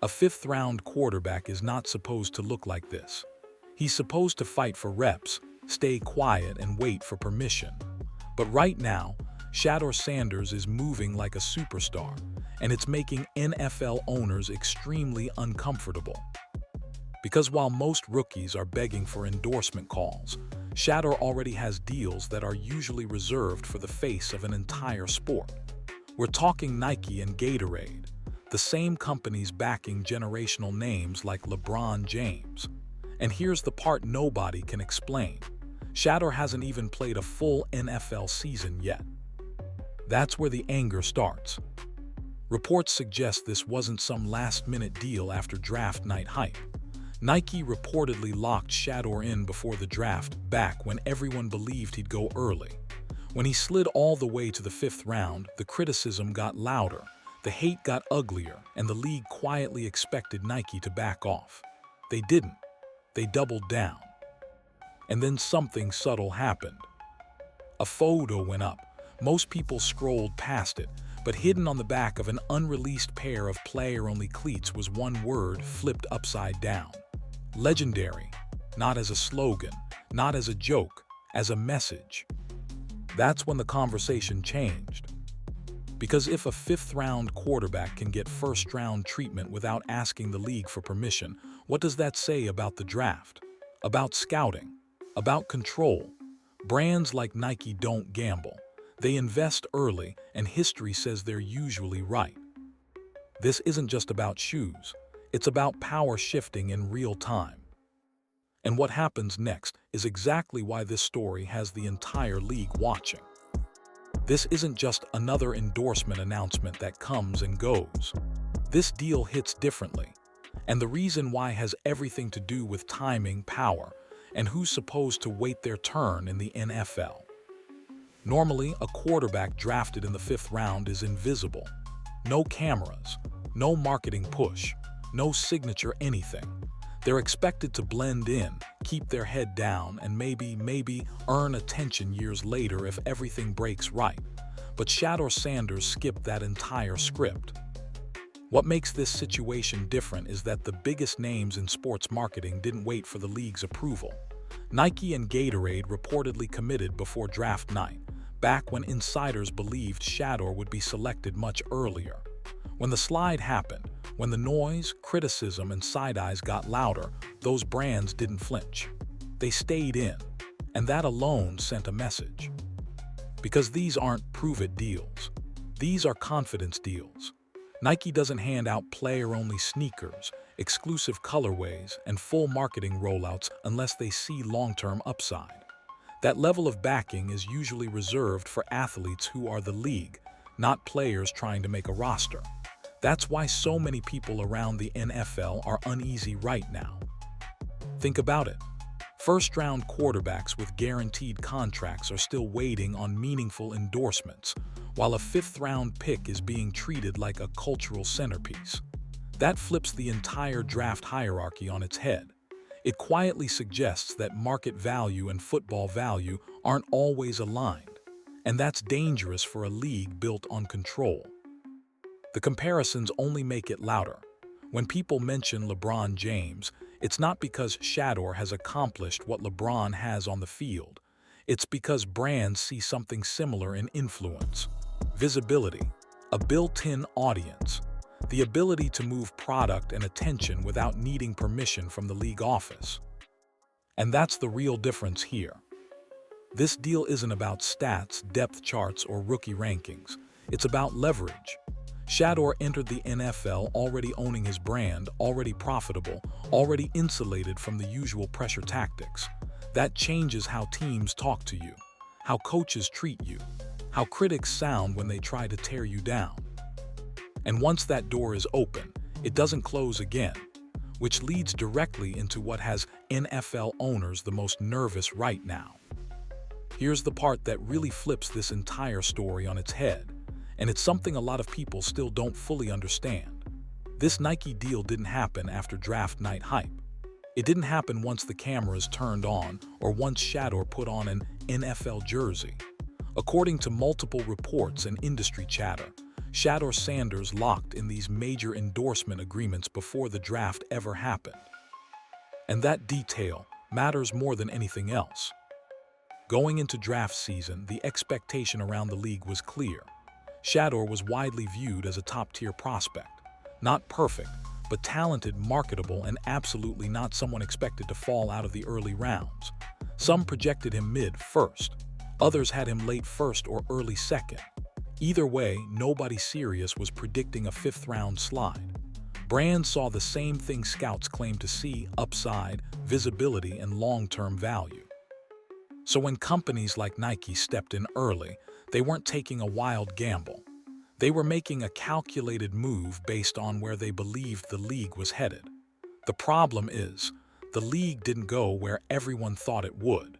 A fifth-round quarterback is not supposed to look like this. He's supposed to fight for reps, stay quiet, and wait for permission. But right now, Shedeur Sanders is moving like a superstar, and it's making NFL owners extremely uncomfortable. Because while most rookies are begging for endorsement calls, Shedeur already has deals that are usually reserved for the face of an entire sport. We're talking Nike and Gatorade, the same companies backing generational names like LeBron James. And here's the part nobody can explain. Shedeur hasn't even played a full NFL season yet. That's where the anger starts. Reports suggest this wasn't some last-minute deal after draft night hype. Nike reportedly locked Shedeur in before the draft back when everyone believed he'd go early. When he slid all the way to the fifth round, the criticism got louder, the hate got uglier, and the league quietly expected Nike to back off. They didn't. They doubled down. And then something subtle happened. A photo went up. Most people scrolled past it, but hidden on the back of an unreleased pair of player-only cleats was one word flipped upside down. Legendary, not as a slogan, not as a joke, as a message. That's when the conversation changed. Because if a fifth-round quarterback can get first-round treatment without asking the league for permission, what does that say about the draft? About scouting? About control? Brands like Nike don't gamble. They invest early, and history says they're usually right. This isn't just about shoes. It's about power shifting in real time. And what happens next is exactly why this story has the entire league watching. This isn't just another endorsement announcement that comes and goes. This deal hits differently. And the reason why has everything to do with timing, power, and who's supposed to wait their turn in the NFL. Normally, a quarterback drafted in the fifth round is invisible. No cameras, no marketing push, no signature anything. They're expected to blend in, keep their head down, and maybe earn attention years later if everything breaks right. But Shedeur Sanders skipped that entire script. What makes this situation different is that the biggest names in sports marketing didn't wait for the league's approval. Nike and Gatorade reportedly committed before draft night, back when insiders believed Shedeur would be selected much earlier. When the slide happened, when the noise, criticism, and side-eyes got louder, those brands didn't flinch. They stayed in, and that alone sent a message. Because these aren't prove-it deals. These are confidence deals. Nike doesn't hand out player-only sneakers, exclusive colorways, and full marketing rollouts unless they see long-term upside. That level of backing is usually reserved for athletes who are the league, not players trying to make a roster. That's why so many people around the NFL are uneasy right now. Think about it. First-round quarterbacks with guaranteed contracts are still waiting on meaningful endorsements, while a fifth-round pick is being treated like a cultural centerpiece. That flips the entire draft hierarchy on its head. It quietly suggests that market value and football value aren't always aligned, and that's dangerous for a league built on control. The comparisons only make it louder. When people mention LeBron James, it's not because Shedeur has accomplished what LeBron has on the field. It's because brands see something similar in influence, visibility, a built-in audience, the ability to move product and attention without needing permission from the league office. And that's the real difference here. This deal isn't about stats, depth charts, or rookie rankings. It's about leverage. Shedeur entered the NFL already owning his brand, already profitable, already insulated from the usual pressure tactics. That changes how teams talk to you, how coaches treat you, how critics sound when they try to tear you down. And once that door is open, it doesn't close again, which leads directly into what has NFL owners the most nervous right now. Here's the part that really flips this entire story on its head. And it's something a lot of people still don't fully understand. This Nike deal didn't happen after draft night hype. It didn't happen once the cameras turned on or once Shedeur put on an NFL jersey. According to multiple reports and industry chatter, Shedeur Sanders locked in these major endorsement agreements before the draft ever happened. And that detail matters more than anything else. Going into draft season, the expectation around the league was clear. Shedeur was widely viewed as a top-tier prospect. Not perfect, but talented, marketable, and absolutely not someone expected to fall out of the early rounds. Some projected him mid-first. Others had him late first or early second. Either way, nobody serious was predicting a fifth-round slide. Brands saw the same thing scouts claimed to see: upside, visibility, and long-term value. So when companies like Nike stepped in early, they weren't taking a wild gamble. They were making a calculated move based on where they believed the league was headed. The problem is, the league didn't go where everyone thought it would.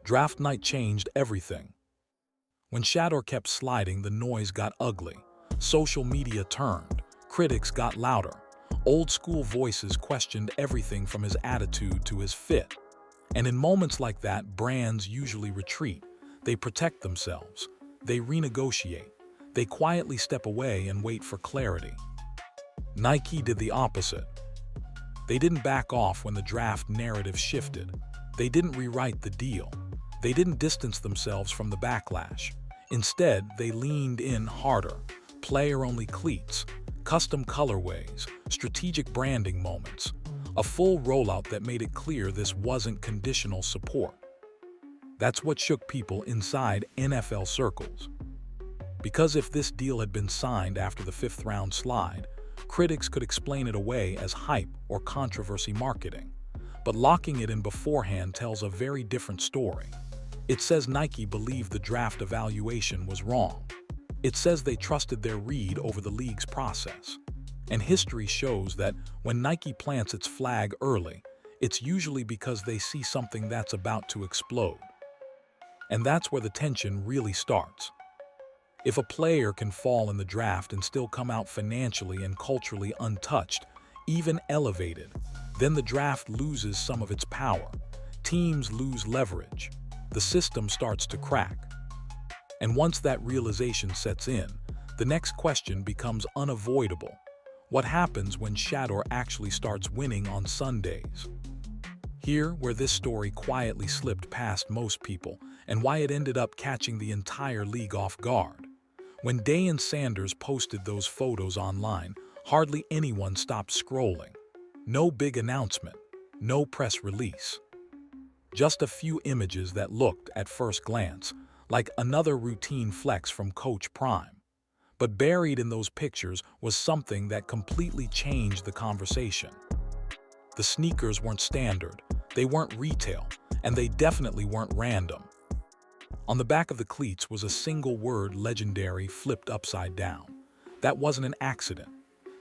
Draft night changed everything. When Shedeur kept sliding, the noise got ugly. Social media turned. Critics got louder. Old-school voices questioned everything from his attitude to his fit. And in moments like that, brands usually retreat. They protect themselves. They renegotiate. They quietly step away and wait for clarity. Nike did the opposite. They didn't back off when the draft narrative shifted. They didn't rewrite the deal. They didn't distance themselves from the backlash. Instead, they leaned in harder. Player-only cleats, custom colorways, strategic branding moments. A full rollout that made it clear this wasn't conditional support. That's what shook people inside NFL circles. Because if this deal had been signed after the fifth-round slide, critics could explain it away as hype or controversy marketing. But locking it in beforehand tells a very different story. It says Nike believed the draft evaluation was wrong. It says they trusted their read over the league's process. And history shows that when Nike plants its flag early, it's usually because they see something that's about to explode. And that's where the tension really starts. If a player can fall in the draft and still come out financially and culturally untouched, even elevated, then the draft loses some of its power. Teams lose leverage. The system starts to crack. And once that realization sets in, the next question becomes unavoidable. What happens when Shedeur actually starts winning on Sundays? Here, where this story quietly slipped past most people, and why it ended up catching the entire league off guard. When Deion Sanders posted those photos online, hardly anyone stopped scrolling. No big announcement, no press release. Just a few images that looked, at first glance, like another routine flex from Coach Prime. But buried in those pictures was something that completely changed the conversation. The sneakers weren't standard, they weren't retail, and they definitely weren't random. On the back of the cleats was a single word, legendary, flipped upside down. That wasn't an accident.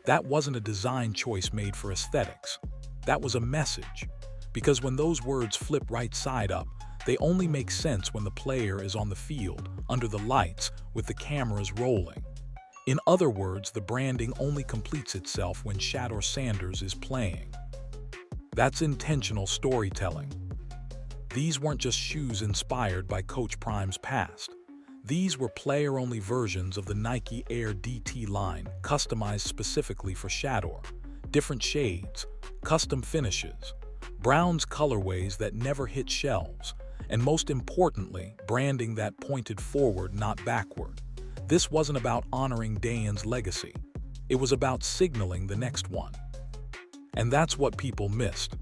That wasn't a design choice made for aesthetics. That was a message. Because when those words flip right side up, they only make sense when the player is on the field, under the lights, with the cameras rolling. In other words, the branding only completes itself when Shedeur Sanders is playing. That's intentional storytelling. These weren't just shoes inspired by Coach Prime's past. These were player-only versions of the Nike Air DT line, customized specifically for Shedeur. Different shades, custom finishes, Brown's colorways that never hit shelves, and most importantly, branding that pointed forward, not backward. This wasn't about honoring Deion's legacy. It was about signaling the next one. And that's what people missed.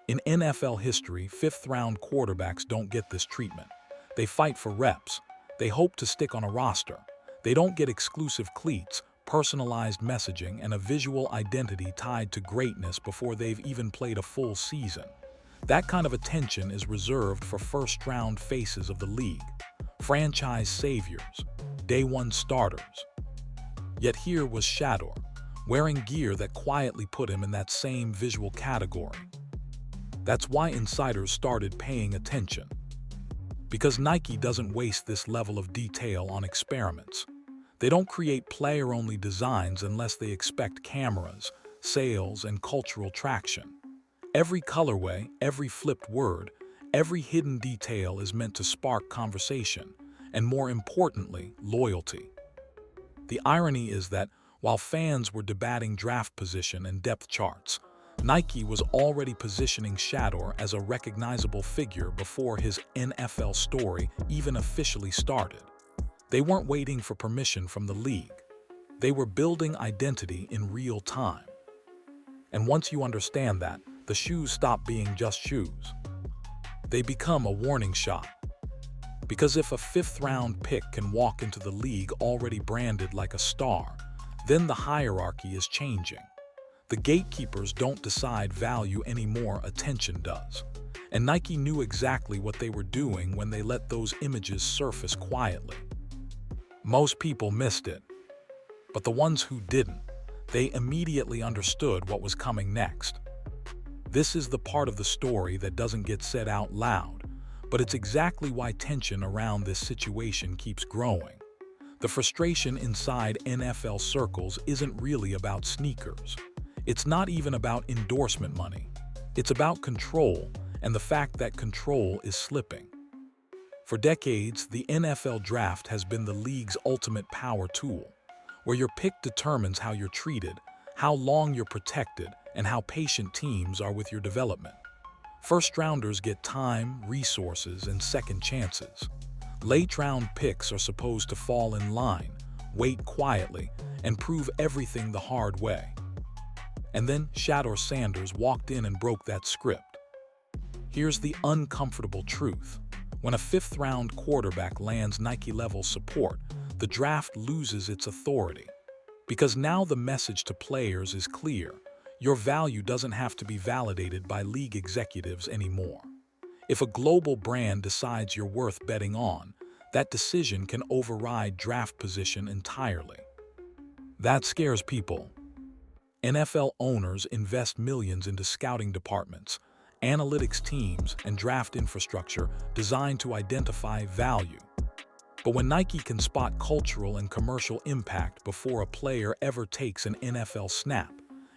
In NFL history, fifth-round quarterbacks don't get this treatment. They fight for reps. They hope to stick on a roster. They don't get exclusive cleats, personalized messaging, and a visual identity tied to greatness before they've even played a full season. That kind of attention is reserved for first-round faces of the league, franchise saviors, day-one starters. Yet here was Shedeur, wearing gear that quietly put him in that same visual category. That's why insiders started paying attention. Because Nike doesn't waste this level of detail on experiments. They don't create player-only designs unless they expect cameras, sales, and cultural traction. Every colorway, every flipped word, every hidden detail is meant to spark conversation, and more importantly, loyalty. The irony is that while fans were debating draft position and depth charts, Nike was already positioning Shedeur as a recognizable figure before his NFL story even officially started. They weren't waiting for permission from the league. They were building identity in real time. And once you understand that, the shoes stop being just shoes. They become a warning shot. Because if a fifth-round pick can walk into the league already branded like a star, then the hierarchy is changing. The gatekeepers don't decide value anymore, attention does. And Nike knew exactly what they were doing when they let those images surface quietly. Most people missed it. But the ones who didn't, they immediately understood what was coming next. This is the part of the story that doesn't get said out loud, but it's exactly why tension around this situation keeps growing. The frustration inside NFL circles isn't really about sneakers. It's not even about endorsement money. It's about control and the fact that control is slipping. For decades, the NFL draft has been the league's ultimate power tool, where your pick determines how you're treated, how long you're protected, and how patient teams are with your development. First-rounders get time, resources, and second chances. Late-round picks are supposed to fall in line, wait quietly, and prove everything the hard way. And then Shedeur Sanders walked in and broke that script. Here's the uncomfortable truth. When a fifth-round quarterback lands Nike-level support, the draft loses its authority. Because now the message to players is clear. Your value doesn't have to be validated by league executives anymore. If a global brand decides you're worth betting on, that decision can override draft position entirely. That scares people. NFL owners invest millions into scouting departments, analytics teams, and draft infrastructure designed to identify value. But when Nike can spot cultural and commercial impact before a player ever takes an NFL snap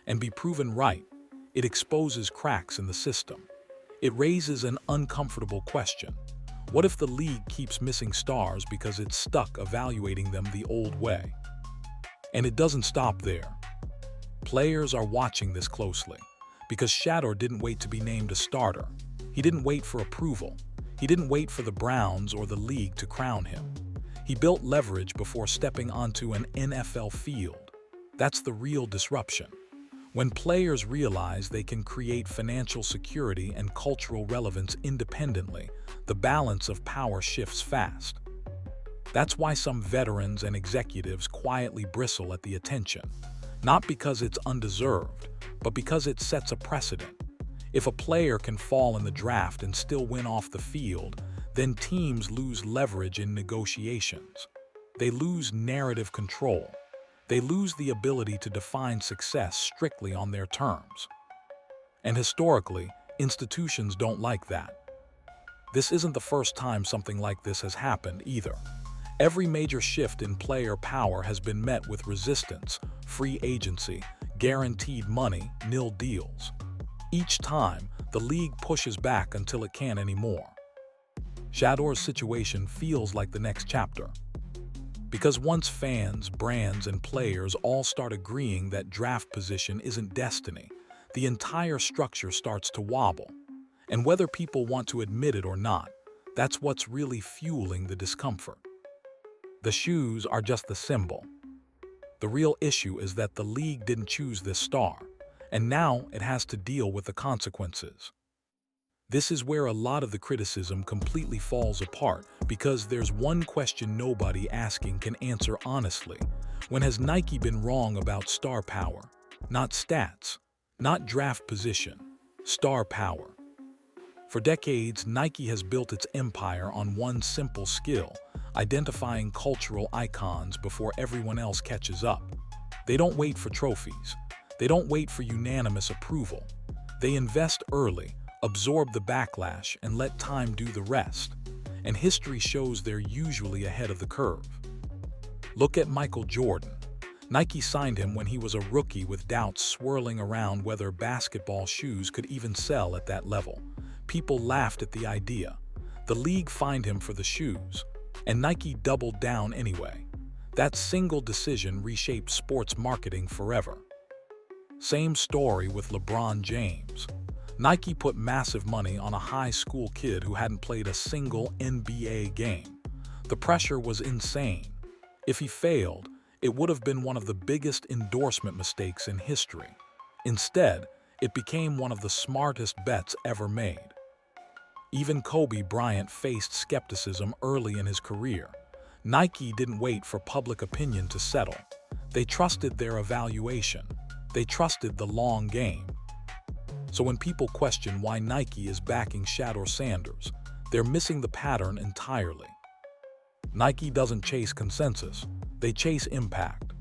and be proven right, it exposes cracks in the system. It raises an uncomfortable question. What if the league keeps missing stars because it's stuck evaluating them the old way? And it doesn't stop there. Players are watching this closely, because Shedeur didn't wait to be named a starter. He didn't wait for approval. He didn't wait for the Browns or the league to crown him. He built leverage before stepping onto an NFL field. That's the real disruption. When players realize they can create financial security and cultural relevance independently, the balance of power shifts fast. That's why some veterans and executives quietly bristle at the attention. Not because it's undeserved, but because it sets a precedent. If a player can fall in the draft and still win off the field, then teams lose leverage in negotiations. They lose narrative control. They lose the ability to define success strictly on their terms. And historically, institutions don't like that. This isn't the first time something like this has happened either. Every major shift in player power has been met with resistance, free agency, guaranteed money, nil deals. Each time, the league pushes back until it can't anymore. Shedeur's situation feels like the next chapter. Because once fans, brands, and players all start agreeing that draft position isn't destiny, the entire structure starts to wobble. And whether people want to admit it or not, that's what's really fueling the discomfort. The shoes are just the symbol. The real issue is that the league didn't choose this star, and now it has to deal with the consequences. This is where a lot of the criticism completely falls apart, because there's one question nobody asking can answer honestly. When has Nike been wrong about star power? Not stats, not draft position, star power. For decades, Nike has built its empire on one simple skill: identifying cultural icons before everyone else catches up. They don't wait for trophies. They don't wait for unanimous approval. They invest early, absorb the backlash, and let time do the rest. And history shows they're usually ahead of the curve. Look at Michael Jordan. Nike signed him when he was a rookie with doubts swirling around whether basketball shoes could even sell at that level. People laughed at the idea. The league fined him for the shoes, and Nike doubled down anyway. That single decision reshaped sports marketing forever. Same story with LeBron James. Nike put massive money on a high school kid who hadn't played a single NBA game. The pressure was insane. If he failed, it would have been one of the biggest endorsement mistakes in history. Instead, it became one of the smartest bets ever made. Even Kobe Bryant faced skepticism early in his career. Nike didn't wait for public opinion to settle. They trusted their evaluation. They trusted the long game. So when people question why Nike is backing Shedeur Sanders, they're missing the pattern entirely. Nike doesn't chase consensus, they chase impact.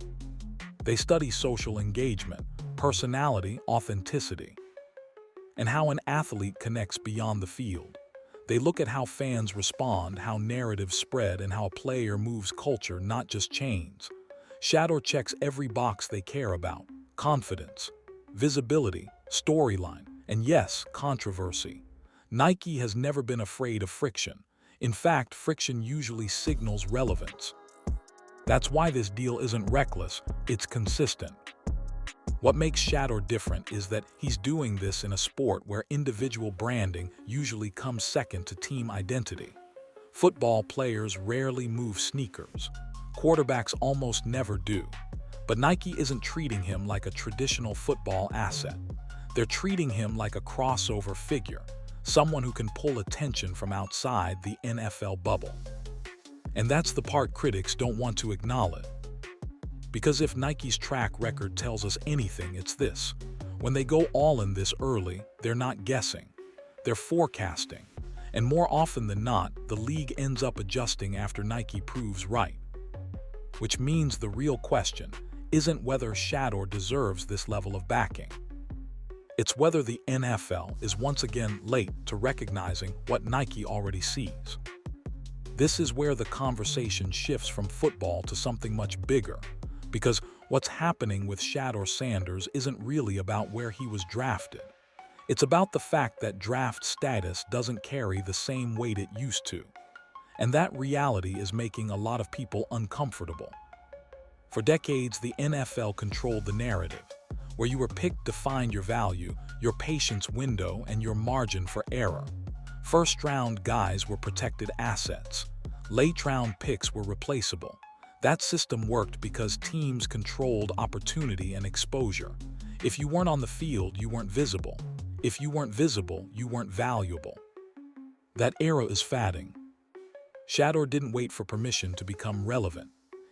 They study social engagement, personality, authenticity, and how an athlete connects beyond the field. They look at how fans respond, how narratives spread, and how a player moves culture, not just chains. Shedeur checks every box they care about: confidence, visibility, storyline, and yes, controversy. Nike has never been afraid of friction. In fact, friction usually signals relevance. That's why this deal isn't reckless, it's consistent. What makes Shedeur different is that he's doing this in a sport where individual branding usually comes second to team identity. Football players rarely move sneakers. Quarterbacks almost never do. But Nike isn't treating him like a traditional football asset. They're treating him like a crossover figure, someone who can pull attention from outside the NFL bubble. And that's the part critics don't want to acknowledge. Because if Nike's track record tells us anything, it's this: when they go all in this early, they're not guessing, they're forecasting. And more often than not, the league ends up adjusting after Nike proves right. Which means the real question isn't whether Shedeur deserves this level of backing. It's whether the NFL is once again late to recognizing what Nike already sees. This is where the conversation shifts from football to something much bigger. Because what's happening with Shedeur Sanders isn't really about where he was drafted. It's about the fact that draft status doesn't carry the same weight it used to. And that reality is making a lot of people uncomfortable. For decades, the NFL controlled the narrative, where you were picked defined your value, your patience window, and your margin for error. First-round guys were protected assets. Late-round picks were replaceable. That system worked because teams controlled opportunity and exposure. If you weren't on the field, you weren't visible. If you weren't visible, you weren't valuable. That era is fading. Shedeur didn't wait for permission to become relevant.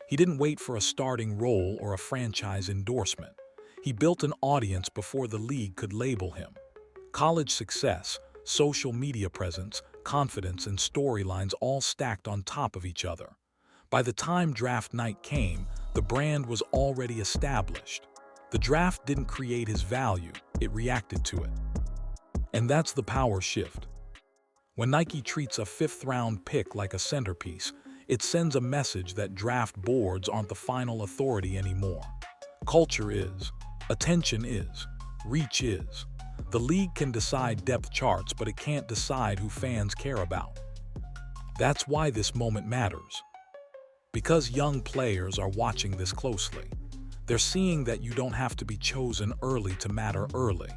He didn't wait for a starting role or a franchise endorsement. He built an audience before the league could label him. College success, social media presence, confidence, and storylines all stacked on top of each other. By the time draft night came, the brand was already established. The draft didn't create his value, it reacted to it. And that's the power shift. When Nike treats a fifth-round pick like a centerpiece, it sends a message that draft boards aren't the final authority anymore. Culture is, attention is, reach is. The league can decide depth charts, but it can't decide who fans care about. That's why this moment matters. Because young players are watching this closely. They're seeing that you don't have to be chosen early to matter early.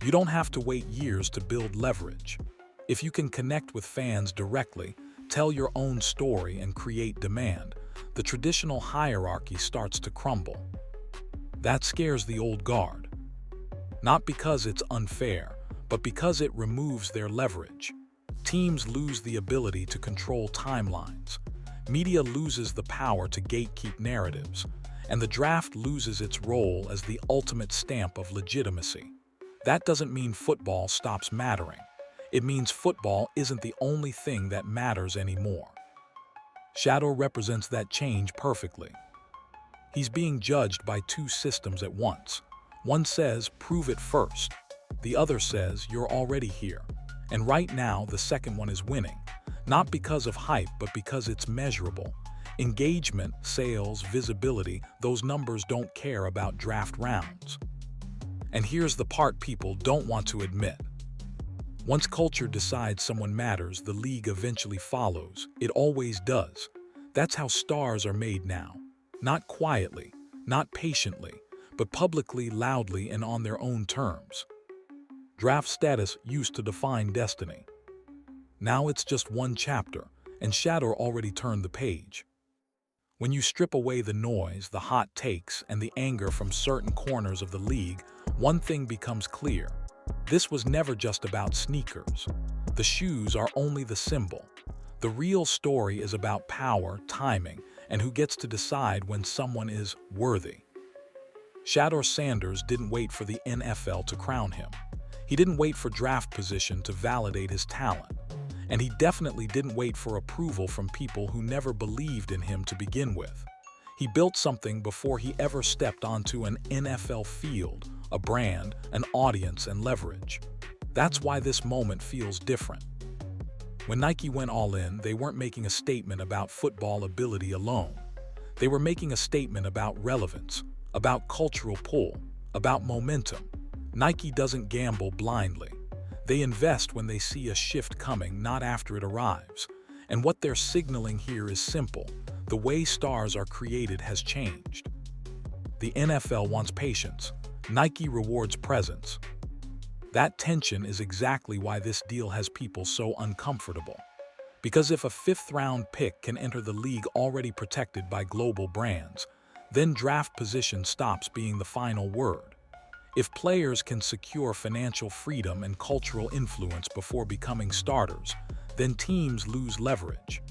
You don't have to wait years to build leverage. If you can connect with fans directly, tell your own story, and create demand, the traditional hierarchy starts to crumble. That scares the old guard. Not because it's unfair, but because it removes their leverage. Teams lose the ability to control timelines. Media loses the power to gatekeep narratives, and the draft loses its role as the ultimate stamp of legitimacy. That doesn't mean football stops mattering. It means football isn't the only thing that matters anymore. Shedeur represents that change perfectly. He's being judged by two systems at once. One says, prove it first. The other says, you're already here. And right now, the second one is winning. Not because of hype, but because it's measurable. Engagement, sales, visibility, those numbers don't care about draft rounds. And here's the part people don't want to admit. Once culture decides someone matters, the league eventually follows. It always does. That's how stars are made now. Not quietly, not patiently, but publicly, loudly, and on their own terms. Draft status used to define destiny. Now it's just one chapter, and Shedeur already turned the page. When you strip away the noise, the hot takes, and the anger from certain corners of the league, one thing becomes clear. This was never just about sneakers. The shoes are only the symbol. The real story is about power, timing, and who gets to decide when someone is worthy. Shedeur Sanders didn't wait for the NFL to crown him. He didn't wait for draft position to validate his talent. And he definitely didn't wait for approval from people who never believed in him to begin with. He built something before he ever stepped onto an NFL field, a brand, an audience, and leverage. That's why this moment feels different. When Nike went all in, they weren't making a statement about football ability alone. They were making a statement about relevance, about cultural pull, about momentum. Nike doesn't gamble blindly. They invest when they see a shift coming, not after it arrives. And what they're signaling here is simple. The way stars are created has changed. The NFL wants patience. Nike rewards presence. That tension is exactly why this deal has people so uncomfortable. Because if a fifth-round pick can enter the league already protected by global brands, then draft position stops being the final word. If players can secure financial freedom and cultural influence before becoming starters, then teams lose leverage.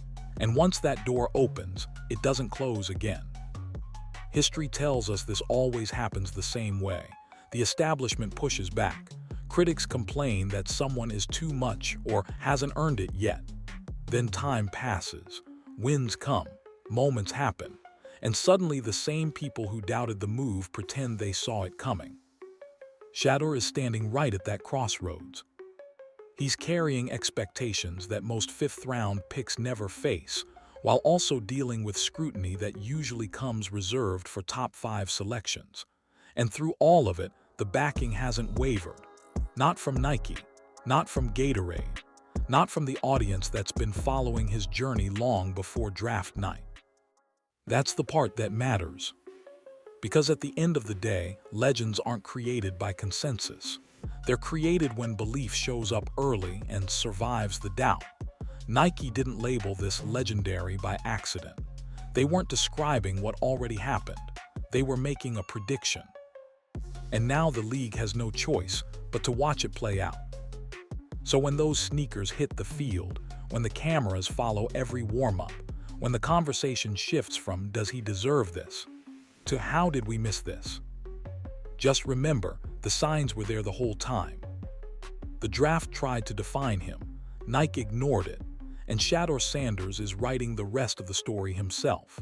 And once that door opens, it doesn't close again. History tells us this always happens the same way. The establishment pushes back. Critics complain that someone is too much or hasn't earned it yet. Then time passes, wins come, moments happen, and suddenly the same people who doubted the move pretend they saw it coming. Shedeur is standing right at that crossroads. He's carrying expectations that most fifth-round picks never face, while also dealing with scrutiny that usually comes reserved for top 5 selections. And through all of it, the backing hasn't wavered. Not from Nike, not from Gatorade, not from the audience that's been following his journey long before draft night. That's the part that matters. Because at the end of the day, legends aren't created by consensus. They're created when belief shows up early and survives the doubt. Nike didn't label this legendary by accident. They weren't describing what already happened. They were making a prediction. And now the league has no choice but to watch it play out. So when those sneakers hit the field, when the cameras follow every warm-up, when the conversation shifts from "does he deserve this?" to "how did we miss this?" just remember, the signs were there the whole time. The draft tried to define him, Nike ignored it, and Shedeur Sanders is writing the rest of the story himself.